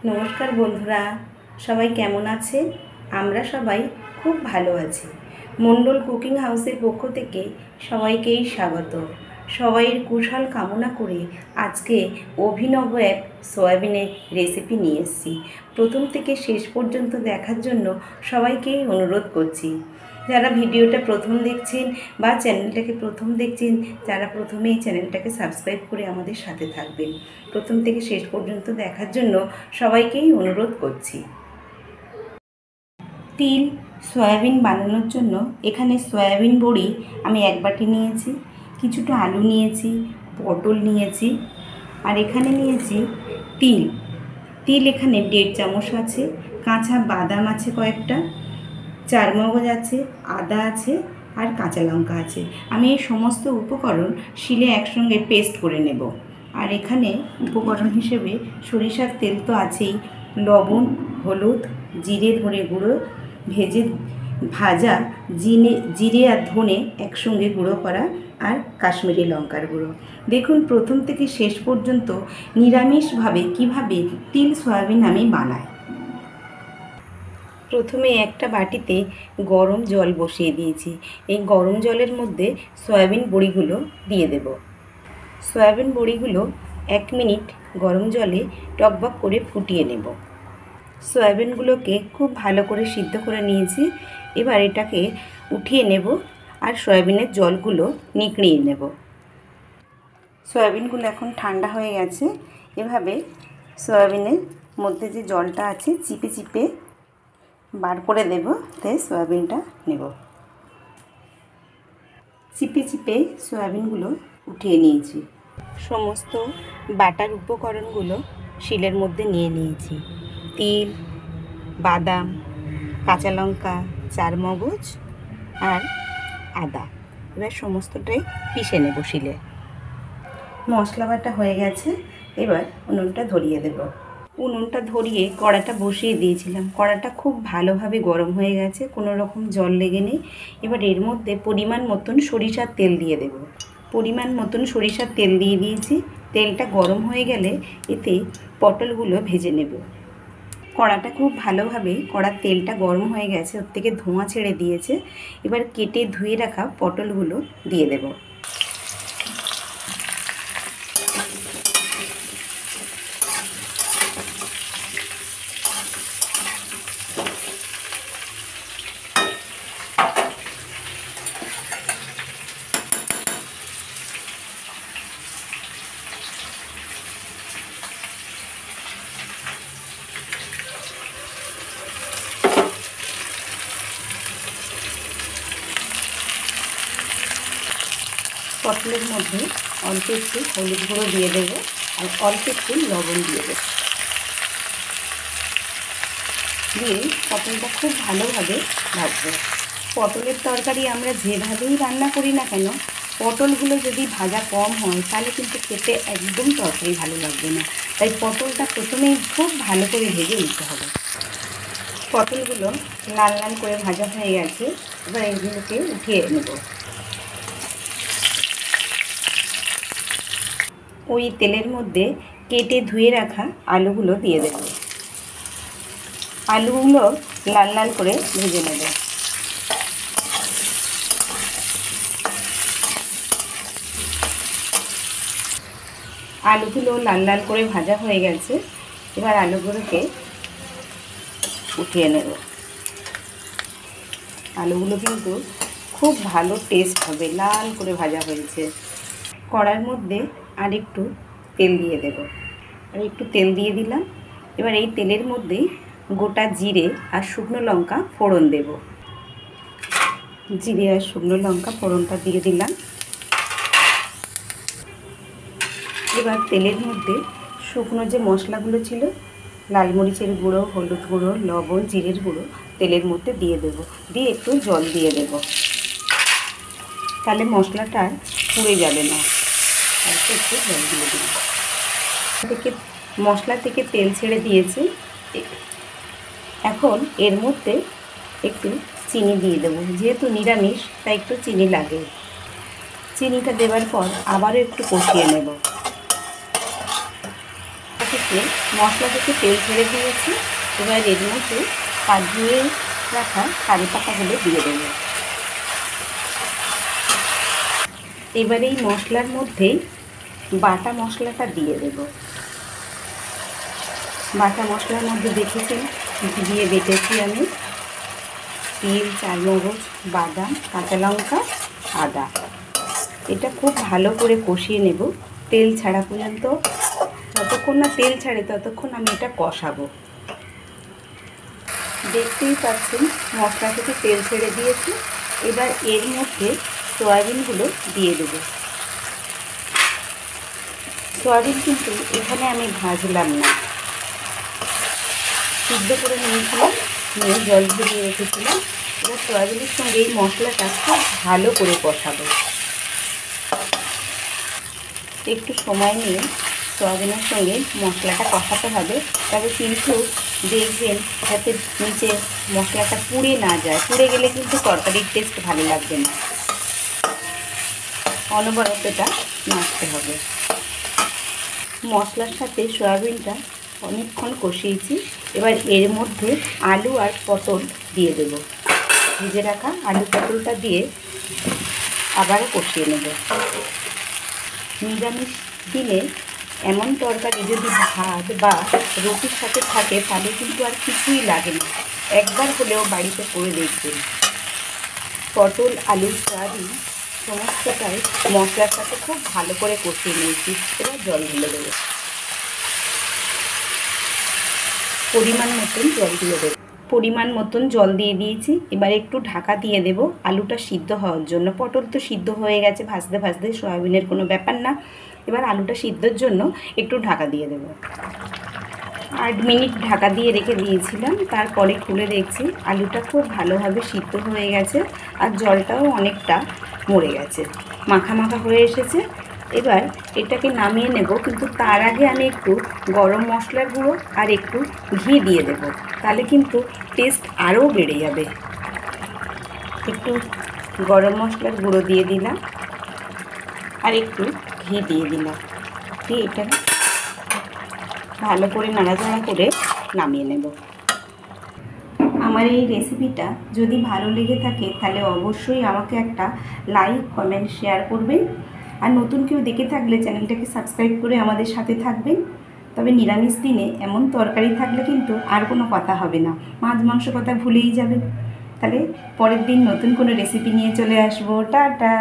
নমস্কার বন্ধুরা, সবাই কেমন আছে? আমরা সবাই খুব ভালো আছি। মণ্ডল কুকিং হাউসের পক্ষ থেকে সবাইকেই স্বাগত। সবাইয়ের কুশল কামনা করে আজকে অভিনব এক সয়াবিনের রেসিপি নিয়ে এসেছি। প্রথম থেকে শেষ পর্যন্ত দেখার জন্য সবাইকেই অনুরোধ করছি। যারা ভিডিওটা প্রথম দেখছেন বা চ্যানেলটাকে প্রথম দেখছেন, তারা প্রথমেই চ্যানেলটাকে সাবস্ক্রাইব করে আমাদের সাথে থাকবেন। প্রথম থেকে শেষ পর্যন্ত দেখার জন্য সবাইকেই অনুরোধ করছি। তিল সয়াবিন বানানোর জন্য এখানে সয়াবিন বড়ি আমি এক বাটি নিয়েছি, কিছুটা আলু নিয়েছি, পটল নিয়েছি, আর এখানে নিয়েছি তিল। তিল এখানে 1.5 চামচ আছে, কাঁচা বাদাম আছে কয়েকটা, চারমগজ আছে, আদা আছে, আর কাঁচা লঙ্কা আছে। আমি এই সমস্ত উপকরণ শিলে একসঙ্গে পেস্ট করে নেব। আর এখানে উপকরণ হিসেবে সরিষার তেল তো আছেই, লবণ, হলুদ, জিরে ধনে গুঁড়ো, ভাজা জিরে আর ধনে একসঙ্গে গুঁড়ো করা, আর কাশ্মীরি লঙ্কার গুঁড়ো। দেখুন প্রথম থেকে শেষ পর্যন্ত নিরামিষভাবে কিভাবে তিল সয়াবিন আমি বানাই। প্রথমে একটা বাটিতে গরম জল বসিয়ে দিয়েছি। এই গরম জলের মধ্যে সয়াবিন বড়িগুলো দিয়ে দেব। সয়াবিন বড়িগুলো 1 মিনিট গরম জলে টকবক করে ফুটিয়ে নেব। সয়াবিনগুলোকে খুব ভালো করে সিদ্ধ করে নিয়েছি। এবার এটাকে উঠিয়ে নেব আর সয়াবিনের জলগুলো নিংড়িয়ে নেব। সয়াবিনগুলো এখন ঠান্ডা হয়ে গেছে। এভাবে সয়াবিনের মধ্যে যে জলটা আছে চিপে চিপে বার করে দেব। তাই সয়াবিনটা নেব। চিপে চিপে সয়াবিনগুলো উঠিয়ে নিয়েছি। সমস্ত বাটার উপকরণগুলো শিলের মধ্যে নিয়ে নিয়েছি। তিল, বাদাম, কাঁচা লঙ্কা, চারমগজ আর আদা। এবার সমস্তটাই পিষে নেব শিলে। মশলা বাটা হয়ে গেছে। এবার উনুনটা ধরিয়ে দেব। উনুনটা ধরিয়ে কড়াটা বসিয়ে দিয়েছিলাম। কড়াটা খুব ভালোভাবে গরম হয়ে গেছে, কোনো রকম জল লেগে নেই। এবার এর মধ্যে পরিমাণ মতন সরিষার তেল দিয়ে দেব। পরিমাণ মতন সরিষার তেল দিয়ে দিয়েছি। তেলটা গরম হয়ে গেলে এতে পটলগুলো ভেজে নেব। কড়াটা খুব ভালোভাবে, কড়ার তেলটা গরম হয়ে গেছে, ওর থেকে ধোঁয়া ছেড়ে দিয়েছে। এবার কেটে ধুয়ে রাখা পটলগুলো দিয়ে দেব। পটলের মধ্যে অল্প একটু হলুদ গুঁড়ো দিয়ে দেবো আর অল্প একটু লবণ দিয়ে দেবো। দিয়ে পটলটা খুব ভালোভাবে ভাজবো। পটলের তরকারি আমরা যেভাবেই রান্না করি না কেন, পটলগুলো যদি ভাজা কম হয় তাহলে কিন্তু খেতে একদম তরকারি ভালো লাগবে না। তাই পটলটা প্রথমেই খুব ভালো করে ভেজে নিতে হবে। পটলগুলো লাল লাল করে ভাজা হয়ে গেছে। এবার এগুলোকে উঠিয়ে নেব। ওই তেলের মধ্যে কেটে ধুয়ে রাখা আলুগুলো দিয়ে দেব। আলুগুলো লাল লাল করে ভেজে নেব। আলুগুলো লাল লাল করে ভাজা হয়ে গেছে। এবার আলুগুলোকে উঠিয়ে নেব। আলুগুলো কিন্তু খুব ভালো টেস্ট হবে, লাল করে ভাজা হয়েছে। কড়ার মধ্যে আর একটু তেল দিয়ে দেব। আর একটু তেল দিয়ে দিলাম। এবার এই তেলের মধ্যেই গোটা জিরে আর শুকনো লঙ্কা ফোড়ন দেব। জিরে আর শুকনো লঙ্কা ফোড়নটা দিয়ে দিলাম। এবার তেলের মধ্যে শুকনো যে মশলাগুলো ছিল, লাল মরিচের গুঁড়ো, হলুদ গুঁড়ো, লবণ, জিরের গুঁড়ো তেলের মধ্যে দিয়ে দেব। দিয়ে একটু জল দিয়ে দেব, তাহলে মশলাটা পুড়ে যাবে না। তারপর একটু জল দিয়ে দেব। মশলা থেকে তেল ছেড়ে দিয়েছে। এখন এর মধ্যে একটু চিনি দিয়ে দেবো। যেহেতু নিরামিষ তাই একটু চিনি লাগে। চিনিটা দেওয়ার পর আবারও একটু কষিয়ে নেব। মধ্যে মশলা থেকে তেল ছেড়ে দিয়েছি। এবার এর মধ্যে ধুয়ে রাখা কারি পাতাগুলো দিয়ে দেবো। এবার এই মশলার মধ্যেই বাটা মশলাটা দিয়ে দেব। বাটা মশলার মধ্যে দেখেছেন দিয়ে বেটেছি আমি তিল, চারমগজ, বাদাম, কাঁচা লঙ্কা, আদা। এটা খুব ভালো করে কষিয়ে নেব তেল ছাড়া পর্যন্ত। যতক্ষণ না তেল ছাড়ে ততক্ষণ আমি এটা কষাবো। দেখতেই পাচ্ছেন মশলা থেকে তেল ছেড়ে দিয়েছি। এবার এর মধ্যে সয়াবিনগুলো দিয়ে দেব। সয়াবিন কিন্তু এখানে আমি ভাজলাম না, সিদ্ধ করে নিয়েছিলাম, নিয়ে জল ঝরিয়ে রেখেছিলাম। এবার সয়াবিনের সঙ্গে এই মশলাটা খুব ভালো করে কষাবো। একটু সময় নিয়ে সয়াবিনের সঙ্গে মশলাটা কষাতে হবে, তবে কিন্তু দেখবেন যাতে নিচে মশলাটা পুড়ে না যায়। পুড়ে গেলে কিন্তু তরকারির টেস্ট ভালো লাগবে না। অনবরত এটা নাড়তে হবে। মশলার সাথে সয়াবিনটা অনেকক্ষণ কষিয়েছি। এবার এর মধ্যে আলু আর পটল দিয়ে দেব। ভেজে রাখা আলু পটলটা দিয়ে আবারও কষিয়ে নেব। নিরামিষ দিনে এমন তরকারি যদি ভাত বা রুটির সাথে থাকে তাহলে কিন্তু আর কিছুই লাগে না। একবার হলেও বাড়িতে করে দেখবেন। পটল, আলু, সয়াবিন সমস্তটাই মশলার সাথে খুব ভালো করে কষিয়ে নিয়েছি। এবার জল ঢেলে দেবো। পরিমাণ মতন জল দিয়ে দেবো। পরিমাণ মতন জল দিয়ে দিয়েছি। এবার একটু ঢাকা দিয়ে দেব আলুটা সিদ্ধ হওয়ার জন্য। পটল তো সিদ্ধ হয়ে গেছে ভাজতে ভাজতে, সয়াবিনের কোনো ব্যাপার না। এবার আলুটা সিদ্ধর জন্য একটু ঢাকা দিয়ে দেব। 8 মিনিট ঢাকা দিয়ে রেখে দিয়েছিলাম। তারপরে খুলে দেখছি আলুটা খুব ভালোভাবে সিদ্ধ হয়ে গেছে আর জলটাও অনেকটা মরে গেছে, মাখা মাখা হয়ে এসেছে। এবার এটাকে নামিয়ে নেব, কিন্তু তার আগে আমি একটু গরম মশলার গুঁড়ো আর একটু ঘি দিয়ে দেব। তাহলে কিন্তু টেস্ট আরও বেড়ে যাবে। একটু গরম মশলার গুঁড়ো দিয়ে দিলাম আর একটু ঘি দিয়ে দিলাম। দিয়ে এটা ভালো করে নাড়াচাড়া করে নামিয়ে নেব। আমার এই রেসিপিটা যদি ভালো লেগে থাকে তাহলে অবশ্যই আমাকে একটা লাইক, কমেন্ট, শেয়ার করবেন। আর নতুন কেউ দেখে থাকলে চ্যানেলটাকে সাবস্ক্রাইব করে আমাদের সাথে থাকবেন। তবে নিরামিষ দিনে এমন তরকারি থাকলে কিন্তু আর কোনো কথা হবে না, মাছ মাংস কথা ভুলেই যাবেন। তাহলে পরের দিন নতুন কোনো রেসিপি নিয়ে চলে আসবো। টাটা।